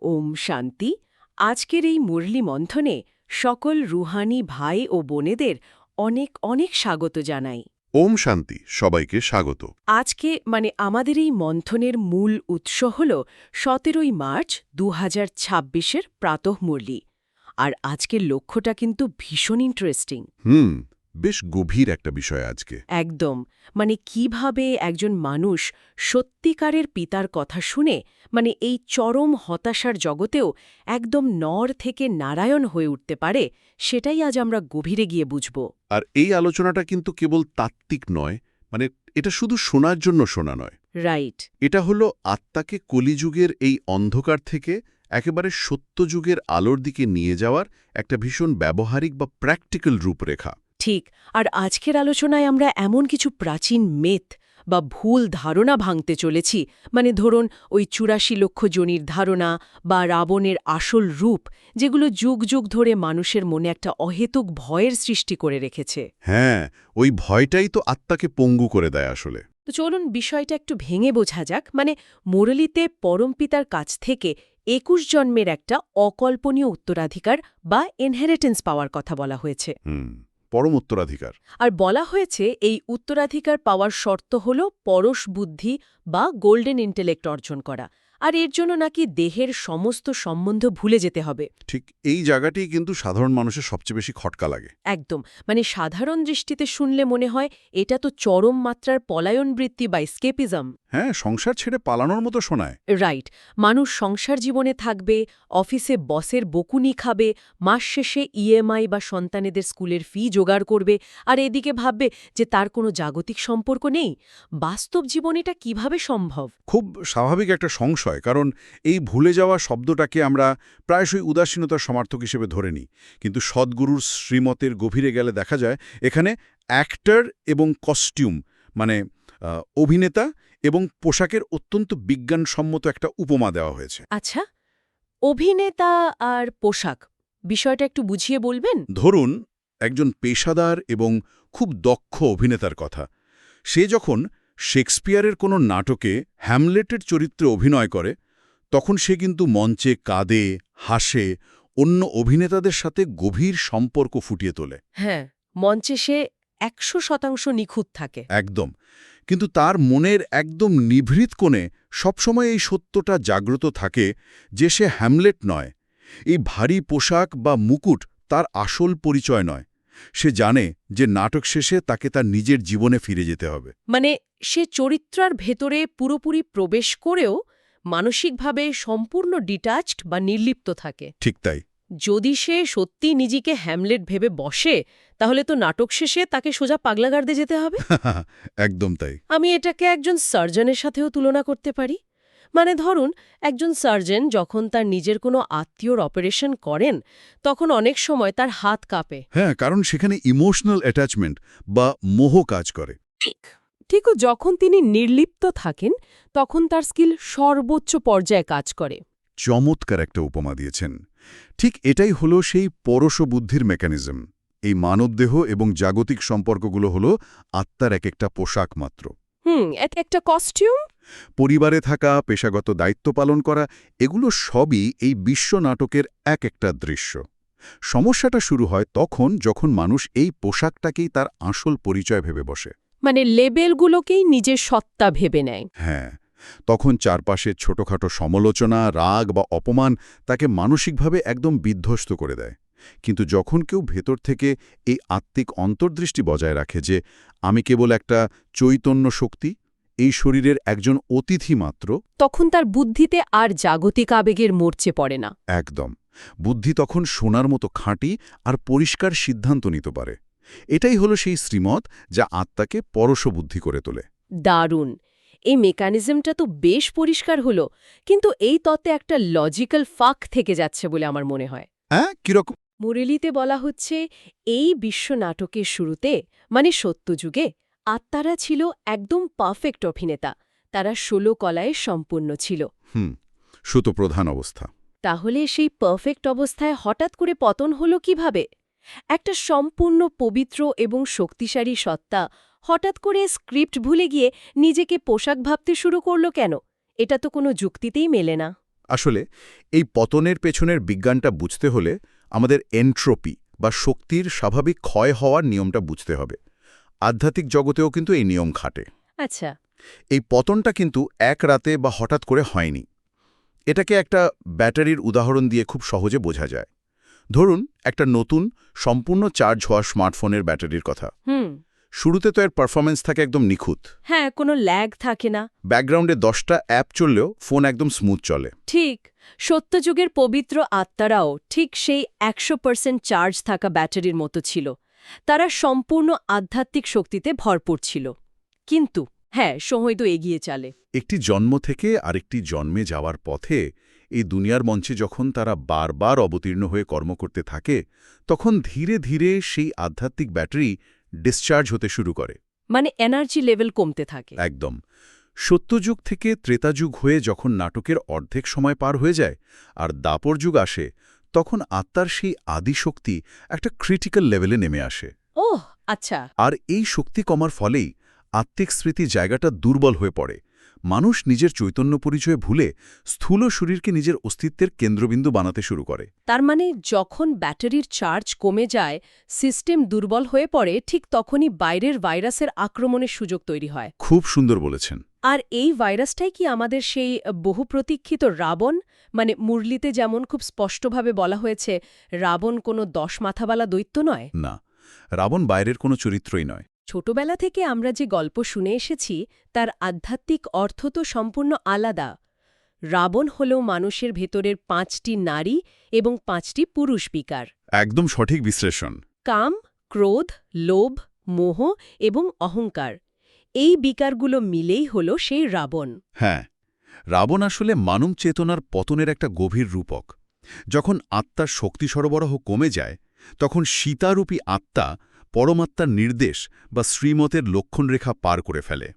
ওম শান্তি। আজকের এই মুরলি মন্থনে সকল রুহানি ভাই ও বোনেদের অনেক অনেক স্বাগত জানাই। ওম শান্তি, সবাইকে স্বাগত। আজকে আমাদের এই মন্থনের মূল উৎস হল ১৭ই মার্চ ২০২৬-এর প্রাতঃ মুরলি। আর আজকের লক্ষ্যটা কিন্তু ভীষণ ইন্টারেস্টিং। বেশ গভীর একটা বিষয় আজকে। একদম। কিভাবে একজন মানুষ সত্যিকারের পিতার কথা শুনে এই চরম হতাশার জগতেও একদম নর থেকে নারায়ণ হয়ে উঠতে পারে, সেটাই আজ আমরা গভীরে গিয়ে বুঝব। আর এই আলোচনাটা কিন্তু কেবল তাত্ত্বিক নয়, এটা শুধু শোনার জন্য শোনা নয়। রাইট। এটা হলো আত্মাকে কলিযুগের এই অন্ধকার থেকে একেবারে সত্যযুগের আলোর দিকে নিয়ে যাওয়ার একটা ভীষণ ব্যবহারিক বা প্র্যাকটিক্যাল রূপরেখা। ঠিক। আর আজকের আলোচনায় আমরা এমন কিছু প্রাচীন মেথ বা ভুল ধারণা ভাঙতে চলেছি, ধরুন ওই ৮৪ লক্ষ জনির ধারণা বা রাবণের আসল রূপ, যেগুলো যুগ যুগ ধরে মানুষের মনে একটা অহেতুক ভয়ের সৃষ্টি করে রেখেছে। হ্যাঁ, ওই ভয়টাই তো আত্মাকে পঙ্গু করে দেয় আসলে। তো চলুন বিষয়টা একটু ভেঙে বোঝা যাক। মুরলীতে পরমপিতার কাছ থেকে ২১ জন্মের একটা অকল্পনীয় উত্তরাধিকার বা ইনহেরিটেন্স পাওয়ার কথা বলা হয়েছে। পরম উত্তরাধিকার। আর বলা হয়েছে এই উত্তরাধিকার পাওয়ার শর্ত হল পরশ বুদ্ধি বা গোল্ডেন ইন্টেলেক্ট অর্জন করা, আর এর জন্য নাকি দেহের সমস্ত সম্বন্ধ ভুলে যেতে হবে। ঠিক এই জায়গাটি কিন্তু সাধারণ মানুষের সবচেয়ে বেশি খটকা লাগে। একদম। সাধারণ দৃষ্টিতে শুনলে মনে হয় এটা তো চরম মাত্রার পলায়ন বৃত্তি বা স্কেপিজম। হ্যাঁ, সংসার ছেড়ে পালানোর মতো শোনায়। রাইট। মানুষ সংসার জীবনে থাকবে, অফিসে বসের বকুনি খাবে, মাস শেষে ইএমআই বা সন্তানেদের স্কুলের ফি জোগাড় করবে, আর এদিকে ভাববে যে তার কোনো জাগতিক সম্পর্ক নেই। বাস্তব জীবনে এটা কিভাবে সম্ভব? খুব স্বাভাবিক একটা সংশয়, কারণ এই ভুলে যাওয়া শব্দটাকে আমরা প্রায়শই উদাসীনতার সমার্থক হিসেবে ধরে নিই। কিন্তু সদ্গুরুর শ্রীমতের গভীরে গেলে দেখা যায় এখানে অ্যাক্টর এবং কস্টিউম অভিনেতা এবং পোশাকের অত্যন্ত বিজ্ঞানসম্মত একটা উপমা দেওয়া হয়েছে। আচ্ছা, অভিনেতা আর পোশাক বিষয়টা একটু বুঝিয়ে বলবেন? ধরুন একজন পেশাদার এবং খুব দক্ষ অভিনেতার কথা। সে যখন শেক্সপিয়ারের কোনো নাটকে হ্যামলেটের চরিত্রে অভিনয় করে, তখন সে কিন্তু মঞ্চে কাঁদে, হাসে, অন্য অভিনেতাদের সাথে গভীর সম্পর্ক ফুটিয়ে তোলে। হ্যাঁ, মঞ্চে সে ১০০% নিখুঁত থাকে। একদম। কিন্তু তার মনের একদম নিভৃত কোণে সবসময় এই সত্যটা জাগ্রত থাকে যে সে হ্যামলেট নয়। এই ভারী পোশাক বা মুকুট তার আসল পরিচয় নয়। সে জানে যে নাটক শেষে তাকে তার নিজের জীবনে ফিরে যেতে হবে। সে চরিত্রার ভেতরে পুরোপুরি প্রবেশ করেও মানসিকভাবে সম্পূর্ণ ডিটাচড বা নির্লিপ্ত থাকে। ঠিক তাই। যদি সে সত্যি নিজেকে হ্যামলেট ভেবে বসে, তাহলে তো নাটক শেষে তাকে সোজা পাগলাগারদে যেতে হবে। একদম তাই। আমি এটাকে একজন সার্জনের সাথেও তুলনা করতে পারি। ধরুন একজন সার্জন যখন তার নিজের কোনো আত্মীয়র অপারেশন করেন, তখন অনেক সময় তার হাত কাঁপে। হ্যাঁ, কারণ সেখানে ইমোশনাল অ্যাটাচমেন্ট বা মোহ কাজ করে। ঠিক যখন তিনি নির্লিপ্ত থাকেন, তখন তার স্কিল সর্বোচ্চ পর্যায়ে কাজ করে। চমৎকার একটা উপমা দিয়েছেন। ঠিক এটাই হলো সেই পরশ বুদ্ধির মেকানিজম। এই মানবদেহ এবং জাগতিক সম্পর্কগুলো হলো আত্মার এক একটা পোশাক মাত্র। এটা একটা কস্টিউম। পরিবারে থাকা, পেশাগত দায়িত্ব পালন করা, এগুলো সবই এই বিশ্ব নাটকের এক একটা দৃশ্য। সমস্যাটা শুরু হয় তখন যখন মানুষ এই পোশাকটাকেই তার আসল পরিচয় ভেবে বসে। লেবেলগুলোকেই নিজের সত্তা ভেবে নেয়। হ্যাঁ, তখন চারপাশের ছোটখাটো সমালোচনা, রাগ বা অপমান তাকে মানসিকভাবে একদম বিধ্বস্ত করে দেয়। কিন্তু যখন কেউ ভেতর থেকে এই আত্মিক অন্তর্দৃষ্টি বজায় রাখে যে আমি কেবল একটা চৈতন্য শক্তি, এই শরীরের একজন অতিথি মাত্র, তখন তার বুদ্ধিতে আর জাগতিক আবেগের মোর্চে পড়ে না। একদম। বুদ্ধি তখন সোনার মতো খাঁটি আর পরিষ্কার সিদ্ধান্ত নিতে পারে। এটাই হলো সেই শ্রীমত যা আত্মাকে পরশবুদ্ধি করে তোলে। দারুণ। এই মেকানিজমটা তো বেশ পরিষ্কার হলো, কিন্তু এই তত্ত্বে একটা লজিক্যাল ফাঁক থেকে যাচ্ছে বলে আমার মনে হয়। হ্যাঁ, কিরকম? মুরলীতে বলা হচ্ছে এই বিশ্ব নাটকের শুরুতে, সত্যযুগে, আত্মারা ছিল একদম পারফেক্ট অভিনেতা। তারা ১৬ কলায় সম্পূর্ণ ছিল। সুতপ্রধান অবস্থা। তাহলে সেই পারফেক্ট অবস্থায় হঠাৎ করে পতন হলো কিভাবে? একটা সম্পূর্ণ পবিত্র এবং শক্তিশালী সত্তা হঠাৎ করে স্ক্রিপ্ট ভুলে গিয়ে নিজেকে পোশাক ভাবতে শুরু করল কেন? এটা তো কোনো যুক্তিতেই মেলে না। আসলে এই পতনের পেছনের বিজ্ঞানটা বুঝতে হলে আমাদের এন্ট্রোপি বা শক্তির স্বাভাবিক ক্ষয় হওয়ার নিয়মটা বুঝতে হবে। আধ্যাত্মিক জগতেও কিন্তু এই নিয়ম খাটে। আচ্ছা। এই পতনটা কিন্তু এক রাতে বা হঠাৎ করে হয়নি। এটাকে একটা ব্যাটারির উদাহরণ দিয়ে খুব সহজে বোঝা যায়। ধরুন একটা নতুন সম্পূর্ণ চার্জ হওয়া স্মার্টফোনের ব্যাটারির কথা। শুরুতে তো এর পারফরম্যান্স থাকে একদম নিখুঁত। হ্যাঁ, কোনো ল্যাগ থাকে না। ব্যাকগ্রাউন্ডে 10টা অ্যাপ চললেও ফোন একদম স্মুথ চলে। ঠিক। সত্যযুগের পবিত্র আত্মারাও ঠিক সেই 100% চার্জ থাকা ব্যাটারির মতো ছিল। তারা সম্পূর্ণ আধ্যাত্মিক শক্তিতে ভরপুর ছিল। কিন্তু হ্যাঁ, সময় তো এগিয়ে চলে। একটি জন্ম থেকে আরেকটি জন্মে যাওয়ার পথে এই দুনিয়ার মঞ্চে যখন তারা বারবার অবতীর্ণ হয়ে কর্ম করতে থাকে, তখন ধীরে ধীরে সেই আধ্যাত্মিক ব্যাটারি ডিসচার্জ হতে শুরু করে। মানে এনার্জি লেভেল কমতে থাকে। একদম। সত্যযুগ থেকে ত্রেতাযুগ হয়ে যখন নাটকের অর্ধেক সময় পার হয়ে যায় আর দাপর যুগ আসে, তখন আত্মার সেই আদিশক্তি একটা ক্রিটিক্যাল লেভেলে নেমে আসে। ওহ, আচ্ছা। আর এই শক্তি কমার ফলেই আত্মিক স্মৃতি জায়গাটা দুর্বল হয়ে পড়ে। মানুষ নিজের চৈতন্য পরিচয় ভুলে স্থূল শরীরকে নিজের অস্তিত্বের কেন্দ্রবিন্দু বানাতে শুরু করে। তার মানে যখন ব্যাটারির চার্জ কমে যায়, সিস্টেম দুর্বল হয়ে পড়ে, ঠিক তখনই বাইরের ভাইরাসের আক্রমণের সুযোগ তৈরি হয়। খুব সুন্দর বলেছেন। আর এই ভাইরাসটাই কি আমাদের সেই বহু প্রতীক্ষিত রাবণ? মানে মুরলিতে যেমন খুব স্পষ্টভাবে বলা হয়েছে, রাবণ কোনো 10 মাথাওয়ালা দৈত্য নয়। না, রাবণ বাইরের কোনো চরিত্রই নয়। ছোটবেলা থেকে আমরা যে গল্প শুনে এসেছি তার আধ্যাত্মিক অর্থ তো সম্পূর্ণ আলাদা। রাবণ হল মানুষের ভেতরের 5টি নারী এবং 5টি পুরুষ বিকার। একদম সঠিক বিশ্লেষণ। কাম, ক্রোধ, লোভ, মোহ এবং অহংকার। এই বিকারগুলো মিলেই হল সেই রাবণ। হ্যাঁ, রাবণ আসলে মানব চেতনার পতনের একটা গভীর রূপক। যখন আত্মার শক্তি সরবরাহ কমে যায়, তখন সীতারূপী আত্মা পরমাত্মার নির্দেশ বা শ্রীমতের লক্ষণরেখা পার করে ফেলে।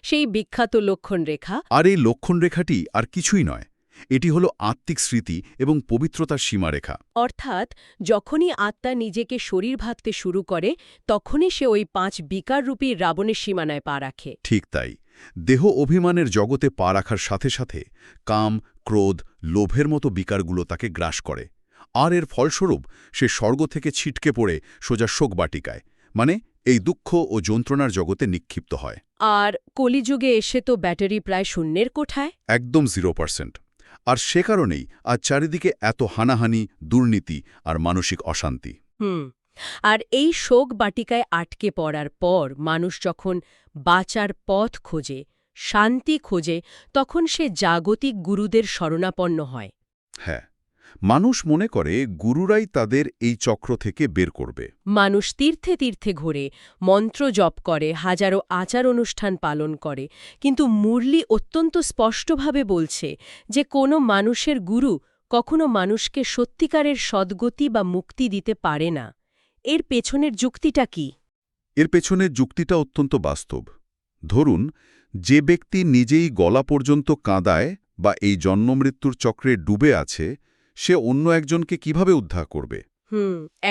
সেই বিখ্যাত লক্ষণরেখা। আর এই লক্ষণরেখাটি আর কিছুই নয়, এটি হলো আত্মিক স্মৃতি এবং পবিত্রতার সীমারেখা। অর্থাৎ যখনই আত্মা নিজেকে শরীর ভাবতে শুরু করে, তখনই সে ওই 5 বিকাররূপী রাবণের সীমানায় পা রাখে। ঠিক তাই। দেহ অভিমানের জগতে পা রাখার সাথে সাথে কাম, ক্রোধ, লোভের মতো বিকারগুলো তাকে গ্রাস করে। আর এর ফলস্বরূপ সে স্বর্গ থেকে ছিটকে পড়ে সোজা শোকবাটিকায়, মানে এই দুঃখ ও যন্ত্রণার জগতে নিক্ষিপ্ত হয়। আর কলিযুগে এসে তো ব্যাটারি প্রায় শূন্যের কোঠায়। একদম 0%। আর সে কারণেই আজ চারিদিকে এত হানাহানি, দুর্নীতি আর মানসিক অশান্তি। আর এই শোক বাটিকায় আটকে পড়ার পর মানুষ যখন বাঁচার পথ খোঁজে, শান্তি খোঁজে, তখন সে জাগতিক গুরুদের শরণাপন্ন হয়। হ্যাঁ, মানুষ মনে করে গুরুরাই তাদের এই চক্র থেকে বের করবে। মানুষ তীর্থে তীর্থে ঘোরে, মন্ত্র জপ করে, হাজারো আচার অনুষ্ঠান পালন করে, কিন্তু মুরলি অত্যন্ত স্পষ্টভাবে বলছে যে কোনো মানুষের গুরু কখনো মানুষকে সত্যিকারের সদ্গতি বা মুক্তি দিতে পারে না। এর পেছনের যুক্তিটা কি? এর পেছনের যুক্তিটা অত্যন্ত বাস্তব। ধরুন, যে ব্যক্তি নিজেই গলা পর্যন্ত কাঁদায় বা এই জন্মমৃত্যুর চক্রে ডুবে আছে, সে অন্য একজনকে কিভাবে উদ্ধার করবে?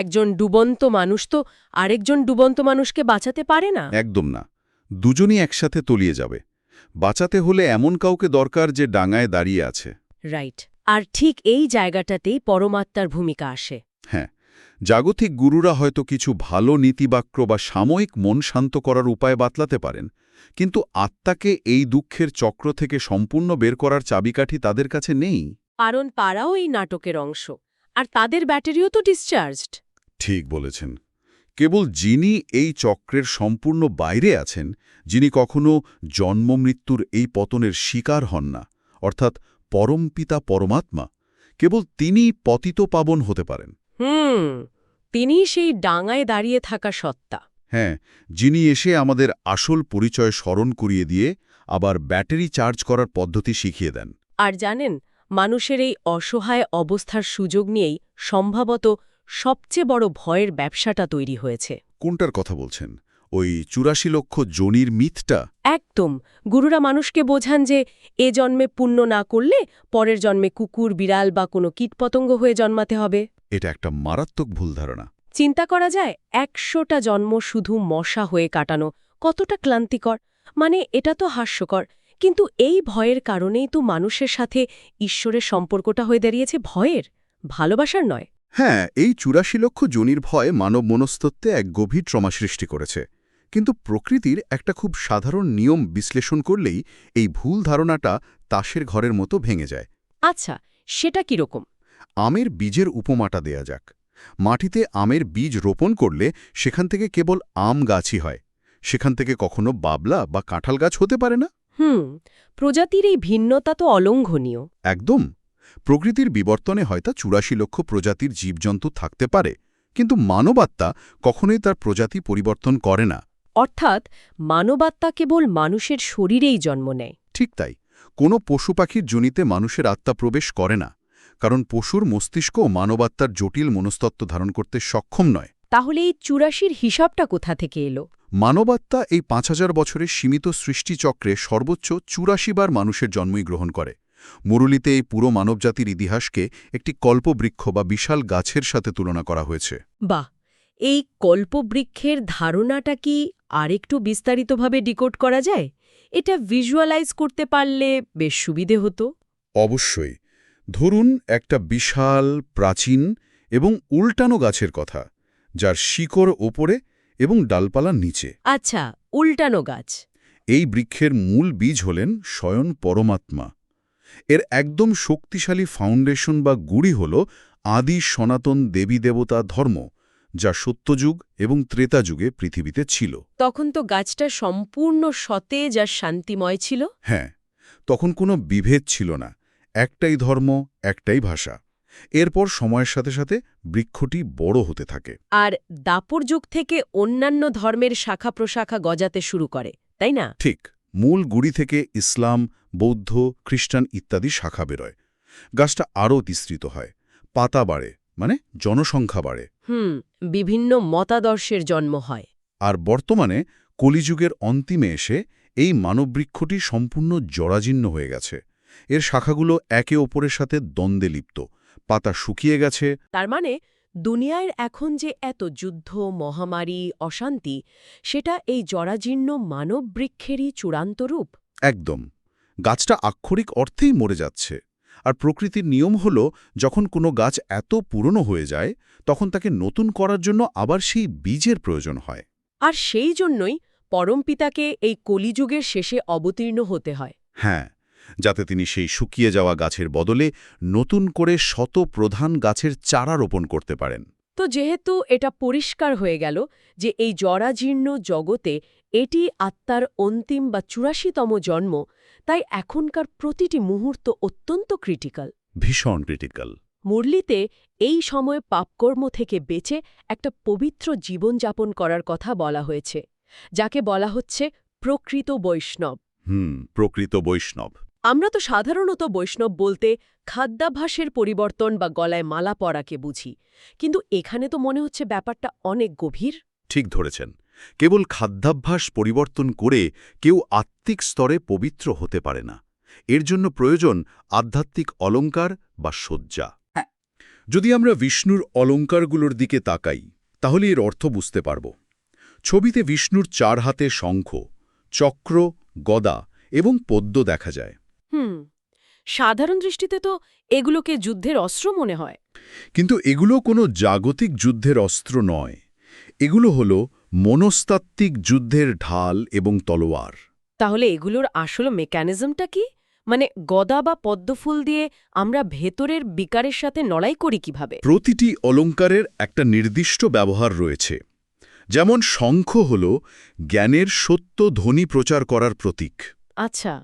একজন ডুবন্ত মানুষ তো আরেকজন ডুবন্ত মানুষকে বাঁচাতে পারে না। একদম না। দুজনই একসাথে তলিয়ে যাবে। বাঁচাতে হলে এমন কাউকে দরকার যে ডাঙায় দাঁড়িয়ে আছে। রাইট। আর ঠিক এই জায়গাটাতেই পরমাত্মার ভূমিকা আসে। হ্যাঁ, জাগতিক গুরুরা হয়তো কিছু ভালো নীতিবাক্য বা সাময়িক মন শান্ত করার উপায় বাতলাতে পারেন, কিন্তু আত্মাকে এই দুঃখের চক্র থেকে সম্পূর্ণ বের করার চাবিকাঠি তাদের কাছে নেই। কারণ তারাও এই নাটকের অংশ, আর তাদের ব্যাটারিও তো ডিসচার্জড। ঠিক বলেছেন। কেবল যিনি এই চক্রের সম্পূর্ণ বাইরে আছেন, যিনি কখনো জন্মমৃত্যুর এই পতনের শিকার হন না, অর্থাৎ পরমপিতা পরমাত্মা, কেবল তিনিই পতিত পাবন হতে পারেন। তিনি সেই ডাঙায় দাঁড়িয়ে থাকা সত্তা। হ্যাঁ, যিনি এসে আমাদের আসল পরিচয় স্মরণ করিয়ে দিয়ে আবার ব্যাটারি চার্জ করার পদ্ধতি শিখিয়ে দেন। আর জানেন, মানুষের এই অসহায় অবস্থার সুযোগ নিয়েই সম্ভবত সবচেয়ে বড় ভয়ের ব্যবসাটা তৈরি হয়েছে। কোনটার কথা বলছেন? ওই 84 লক্ষ যোনির মিথটা? একদম। গুরুরা মানুষকে বোঝান যে এ জন্মে পুণ্য না করলে পরের জন্মে কুকুর, বিড়াল বা কোনো কীটপতঙ্গ হয়ে জন্মাতে হবে। এটা একটা মারাত্মক ভুল ধারণা। চিন্তা করা যায়, 100টা জন্ম শুধু মশা হয়ে কাটানো কতটা ক্লান্তিকর। মানে এটা তো হাস্যকর, কিন্তু এই ভয়ের কারণেই তো মানুষের সাথে ঈশ্বরের সম্পর্কটা হয়ে দাঁড়িয়েছে ভয়ের, ভালোবাসার নয়। হ্যাঁ, এই ৮৪ লক্ষ যোনির ভয় মানব মনস্তত্ত্বে এক গভীর ট্রমা সৃষ্টি করেছে। কিন্তু প্রকৃতির একটা খুব সাধারণ নিয়ম বিশ্লেষণ করলেই এই ভুল ধারণাটা তাসের ঘরের মতো ভেঙে যায়। আচ্ছা, সেটা কিরকম? আমের বীজের উপমাটা দেয়া যাক। মাটিতে আমের বীজ রোপণ করলে সেখান থেকে কেবল আম গাছই হয়, সেখান থেকে কখনো বাবলা বা কাঁঠাল গাছ হতে পারে না। প্রজাতির এই ভিন্নতা তো অলঙ্ঘনীয়। একদম। প্রকৃতির বিবর্তনে হয়তো ৮৪ লক্ষ প্রজাতির জীবজন্তু থাকতে পারে, কিন্তু মানবাত্মা কখনোই তার প্রজাতি পরিবর্তন করে না। অর্থাৎ মানবাত্মা কেবল মানুষের শরীরেই জন্ম নেয়। ঠিক তাই, কোনো পশু পাখির যোনিতে মানুষের আত্মা প্রবেশ করে না, কারণ পশুর মস্তিষ্কও মানবাত্মার জটিল মনস্তত্ত্ব ধারণ করতে সক্ষম নয়। তাহলে এই ৮৪-র হিসাবটা কোথা থেকে এলো? মানবাত্মা এই ৫,০০০ বছরের সীমিত সৃষ্টিচক্রে সর্বোচ্চ ৮৪ বার মানুষের জন্মই গ্রহণ করে। মুরুলিতে এই পুরো মানবজাতির ইতিহাসকে একটি কল্পবৃক্ষ বা বিশাল গাছের সাথে তুলনা করা হয়েছে। বাহ, এই কল্পবৃক্ষের ধারণাটা কি আরেকটু বিস্তারিতভাবে ডিকোড করা যায়? এটা ভিজুয়ালাইজ করতে পারলে বেশ সুবিধে হতো। অবশ্যই। ধরুন একটা বিশাল, প্রাচীন এবং উল্টানো গাছের কথা, যার শিকড় ওপরে এবং ডালপালা নিচে। আচ্ছা, উল্টানো গাছ। এই বৃক্ষের মূল বীজ হলেন স্বয়ং পরমাত্মা। এর একদম শক্তিশালী ফাউন্ডেশন বা গুড়ি হল আদি সনাতন দেবী দেবতা ধর্ম, যা সত্যযুগ এবং ত্রেতা যুগে পৃথিবীতে ছিল। তখন তো গাছটা সম্পূর্ণ সতেজ আর শান্তিময় ছিল। হ্যাঁ, তখন কোনো বিভেদ ছিল না, একটাই ধর্ম, একটাই ভাষা। এরপর সময়ের সাথে সাথে বৃক্ষটি বড় হতে থাকে। আর দাপর যুগ থেকে অন্যান্য ধর্মের শাখা প্রশাখা গজাতে শুরু করে, তাই না? ঠিক, মূল গুড়ি থেকে ইসলাম, বৌদ্ধ, খ্রিস্টান ইত্যাদি শাখা বেরোয়। গাছটা আরও বিস্তৃত হয়, পাতা বাড়ে, মানে জনসংখ্যা বাড়ে। বিভিন্ন মতাদর্শের জন্ম হয়। আর বর্তমানে কলিযুগের অন্তিমে এসে এই মানববৃক্ষটি সম্পূর্ণ জরাজীর্ণ হয়ে গেছে। এর শাখাগুলো একে অপরের সাথে দ্বন্দ্বে লিপ্ত, পাতা শুকিয়ে গেছে। তার মানে দুনিয়ার এখন যে এত যুদ্ধ, মহামারী, অশান্তি, সেটা এই জরাজীর্ণ মানব বৃক্ষেরই চূড়ান্ত রূপ। একদম। গাছটা আক্ষরিক অর্থেই মরে যাচ্ছে। আর প্রকৃতির নিয়ম হল, যখন কোনো গাছ এত পুরনো হয়ে যায়, তখন তাকে নতুন করার জন্য আবার সেই বীজের প্রয়োজন হয়। আর সেই জন্যই পরমপিতাকে এই কলিযুগের শেষে অবতীর্ণ হতে হয়। হ্যাঁ, যাতে তিনি সেই শুকিয়ে যাওয়া গাছের বদলে নতুন করে শত প্রধান গাছের চারা রোপণ করতে পারেন। তো যেহেতু এটা পরিষ্কার হয়ে গেল যে এই জরাজীর্ণ জগতে এটি আত্মার অন্তিম বা ৮৪তম জন্ম, তাই এখনকার প্রতিটি মুহূর্ত অত্যন্ত ক্রিটিক্যাল। ভীষণ ক্রিটিক্যাল। মুরলিতে এই সময়ে পাপকর্ম থেকে বেঁচে একটা পবিত্র জীবনযাপন করার কথা বলা হয়েছে, যাকে বলা হচ্ছে প্রকৃত বৈষ্ণব। প্রকৃত বৈষ্ণব। আমরা তো সাধারণত বৈষ্ণব বলতে খাদ্যাভ্যাসের পরিবর্তন বা গলায় মালা পরাকে বুঝি, কিন্তু এখানে তো মনে হচ্ছে ব্যাপারটা অনেক গভীর। ঠিক ধরেছেন। কেবল খাদ্যাভ্যাস পরিবর্তন করে কেউ আত্মিক স্তরে পবিত্র হতে পারে না। এর জন্য প্রয়োজন আধ্যাত্মিক অলঙ্কার বা সজ্জা। যদি আমরা বিষ্ণুর অলঙ্কারগুলোর দিকে তাকাই, তাহলে এর অর্থ বুঝতে পারব। ছবিতে বিষ্ণুর ৪ হাতে শঙ্খ, চক্র, গদা এবং পদ্ম দেখা যায়। সাধারণ দৃষ্টিতে তো এগুলোকে যুদ্ধের অস্ত্র মনে হয়। কিন্তু এগুলো কোনো জাগতিক যুদ্ধের অস্ত্র নয়। এগুলো হল মনস্তাত্ত্বিক যুদ্ধের ঢাল এবং তলোয়ার। তাহলে এগুলোর আসল মেকানিজমটা কি? মানে গদা বা পদ্মফুল দিয়ে আমরা ভেতরের বিকারের সাথে লড়াই করি কিভাবে? প্রতিটি অলঙ্কারের একটা নির্দিষ্ট ব্যবহার রয়েছে। যেমন শঙ্খ হল জ্ঞানের সত্য ধ্বনি প্রচার করার প্রতীক। আচ্ছা।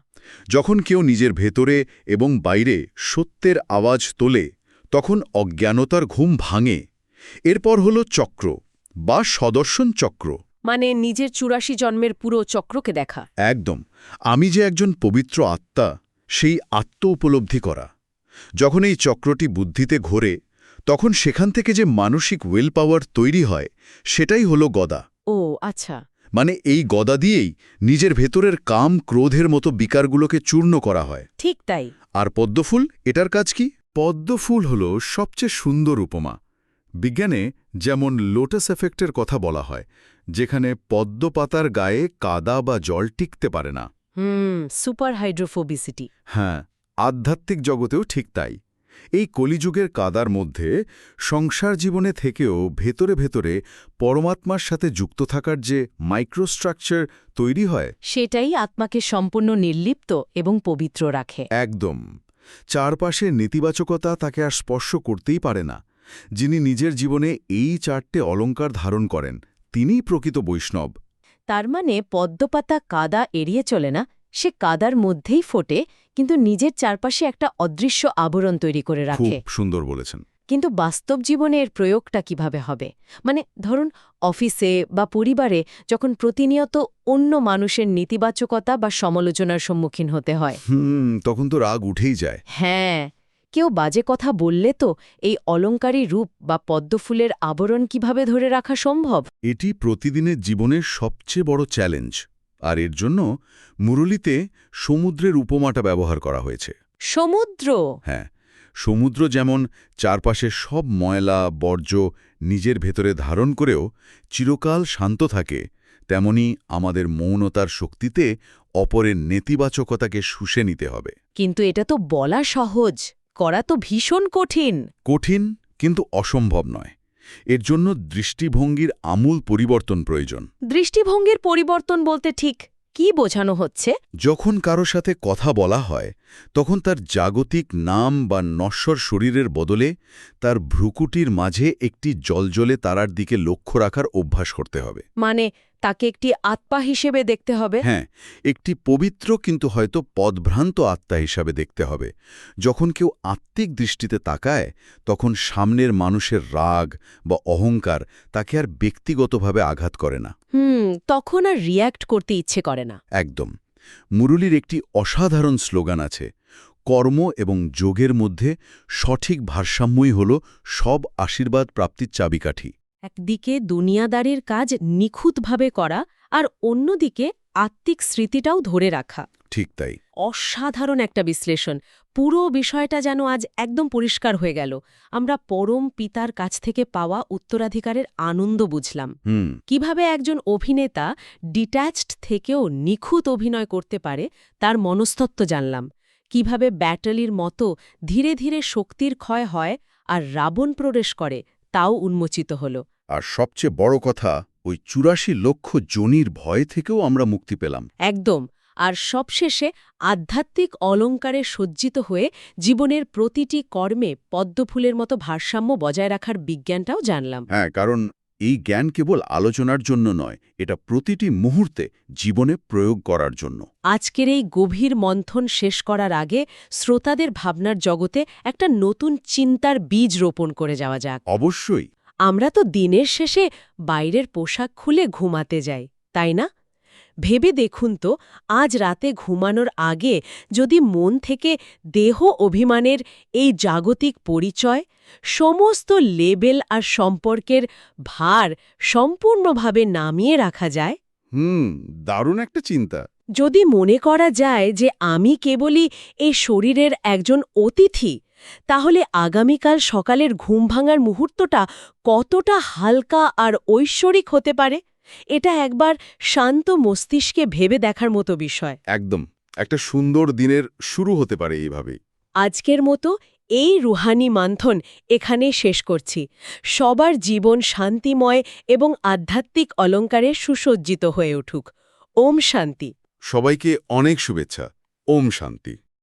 যখন কেউ নিজের ভেতরে এবং বাইরে সত্যের আওয়াজ তোলে, তখন অজ্ঞানতার ঘুম ভাঙে। এরপর হল চক্র বা সদর্শন চক্র, মানে নিজের ৮৪ জন্মের পুরো চক্রকে দেখা। একদম। আমি যে একজন পবিত্র আত্মা, সেই আত্ম উপলব্ধি করা। যখন এই চক্রটি বুদ্ধিতে ঘোরে, তখন সেখান থেকে যে মানসিক উইল পাওয়ার তৈরি হয়, সেটাই হলো গদা। ও আচ্ছা। মানে এই গদা দিয়েই নিজের ভেতরের কাম, ক্রোধের মতো বিকারগুলোকে চূর্ণ করা হয়। ঠিক তাই। আর পদ্মফুল, এটার কাজ কি? পদ্মফুল হল সবচেয়ে সুন্দর উপমা। বিজ্ঞানে যেমন লোটাস এফেক্টের কথা বলা হয়, যেখানে পদ্ম পাতার গায়ে কাদা বা জল টিকতে পারে না। Super hydrophobicity. হ্যাঁ, আধ্যাত্মিক জগতেও ঠিক তাই। এই কলিযুগের কাদার মধ্যে সংসার জীবনে থেকেও ভেতরে ভেতরে পরমাত্মার সাথে যুক্ত থাকার যে মাইক্রোস্ট্রাকচার তৈরি হয়, সেটাই আত্মাকে সম্পূর্ণ নির্লিপ্ত এবং পবিত্র রাখে। একদম। চারপাশের নেতিবাচকতা তাকে আর স্পর্শ করতেই পারে না। যিনি নিজের জীবনে এই 4টে অলংকার ধারণ করেন, তিনিই প্রকৃত বৈষ্ণব। তার মানে পদ্মপাতা কাদা এড়িয়ে চলে না, সে কাদার মধ্যেই ফোটে, কিন্তু নিজের চারপাশে একটা অদৃশ্য আবরণ তৈরি করে খুব রাখে। সুন্দর বলেছেন। কিন্তু বাস্তব জীবনে এর প্রয়োগটা কিভাবে হবে? মানে ধরুন অফিসে বা পরিবারে যখন প্রতিনিয়ত অন্য মানুষের নেতিবাচকতা বা সমালোচনার সম্মুখীন হতে হয়। তখন তো রাগ উঠেই যায়। হ্যাঁ, কেউ বাজে কথা বললে তো এই অলংকারী রূপ বা পদ্মফুলের আবরণ কিভাবে ধরে রাখা সম্ভব? এটি প্রতিদিনের জীবনের সবচেয়ে বড় চ্যালেঞ্জ। আর এর জন্য মুরলীতে সমুদ্রের উপমাটা ব্যবহার করা হয়েছে। সমুদ্র? হ্যাঁ, সমুদ্র যেমন চারপাশে সব ময়লা বর্জ্য নিজের ভেতরে ধারণ করেও চিরকাল শান্ত থাকে, তেমনি আমাদের মৌনতার শক্তিতে অপরের নেতিবাচকতাকে শুষে নিতে হবে। কিন্তু এটা তো বলা সহজ, করা তো ভীষণ কঠিন। কঠিন, কিন্তু অসম্ভব নয়। এর জন্য দৃষ্টিভঙ্গির আমূল পরিবর্তন প্রয়োজন। দৃষ্টিভঙ্গির পরিবর্তন বলতে ঠিক কি বোঝানো হচ্ছে? যখন কারো সাথে কথা বলা হয়, তখন তার জাগতিক নাম বা নশ্বর শরীরের বদলে তার ভ্রুকুটির মাঝে একটি জ্বলজ্বলে তারার দিকে লক্ষ্য রাখার অভ্যাস করতে হবে। মানে তাকে একটি আত্মা হিসেবে দেখতে হবে? হ্যাঁ, একটি পবিত্র কিন্তু হয়তো পদভ্রান্ত আত্মা হিসাবে দেখতে হবে। যখন কেউ আত্মিক দৃষ্টিতে তাকায়, তখন সামনের মানুষের রাগ বা অহংকার তাকে আর ব্যক্তিগতভাবে আঘাত করে না। তখন আর রিয়্যাক্ট করতে ইচ্ছে করে না। একদম। মুরলীর একটি অসাধারণ স্লোগান আছে, কর্ম এবং যোগের মধ্যে সঠিক ভারসাম্যই হল সব আশীর্বাদ প্রাপ্তির চাবিকাঠি। একদিকে দুনিয়াদারির কাজ নিখুঁতভাবে করা, আর অন্যদিকে আত্মিক স্মৃতিটাও ধরে রাখা। ঠিক তাই। অসাধারণ একটা বিশ্লেষণ। পুরো বিষয়টা যেন আজ একদম পরিষ্কার হয়ে গেল। আমরা পরম পিতার কাছ থেকে পাওয়া উত্তরাধিকারের আনন্দ বুঝলাম। কিভাবে একজন অভিনেতা ডিট্যাচড থেকেও নিখুঁত অভিনয় করতে পারে তার মনস্তত্ত্ব জানলাম। কিভাবে ব্যাটালির মতো ধীরে ধীরে শক্তির ক্ষয় হয় আর রাবণ প্রবেশ করে, তাও উন্মোচিত হল। আর সবচেয়ে বড় কথা, ওই ৮৪ লক্ষ যোনির ভয় থেকেও আমরা মুক্তি পেলাম। একদম। আর সবশেষে আধ্যাত্মিক অলংকারে সজ্জিত হয়ে জীবনের প্রতিটি কর্মে পদ্মফুলের মতো ভারসাম্য বজায় রাখার বিজ্ঞানটাও জানলাম। হ্যাঁ, কারণ এই জ্ঞান কেবল আলোচনার জন্য নয়, এটা প্রতিটি মুহূর্তে জীবনে প্রয়োগ করার জন্য। আজকের এই গভীর মন্থন শেষ করার আগে শ্রোতাদের ভাবনার জগতে একটা নতুন চিন্তার বীজ রোপণ করে যাওয়া যাক। অবশ্যই। আমরা তো দিনের শেষে বাইরের পোশাক খুলে ঘুমাতে যাই, তাই না? ভেবে দেখুন তো, আজ রাতে ঘুমানোর আগে যদি মন থেকে দেহ অভিমানের এই জাগতিক পরিচয়, সমস্ত লেবেল আর সম্পর্কের ভার সম্পূর্ণভাবে নামিয়ে রাখা যায়। দারুণ একটা চিন্তা। যদি মনে করা যায় যে আমি কেবলই এই শরীরের একজন অতিথি, তাহলে আগামীকাল সকালের ঘুম ভাঙার মুহূর্তটা কতটা হালকা আর ঐশ্বরিক হতে পারে, এটা একবার শান্ত মস্তিষ্কে ভেবে দেখার মতো বিষয়। একদম। একটা সুন্দর দিনের শুরু হতে পারে এইভাবেই। আজকের মতো এই রুহানি মন্থন এখানে শেষ করছি। সবার জীবন শান্তিময় এবং আধ্যাত্মিক অলংকারে সুসজ্জিত হয়ে উঠুক। ওম শান্তি। সবাইকে অনেক শুভেচ্ছা। ওম শান্তি।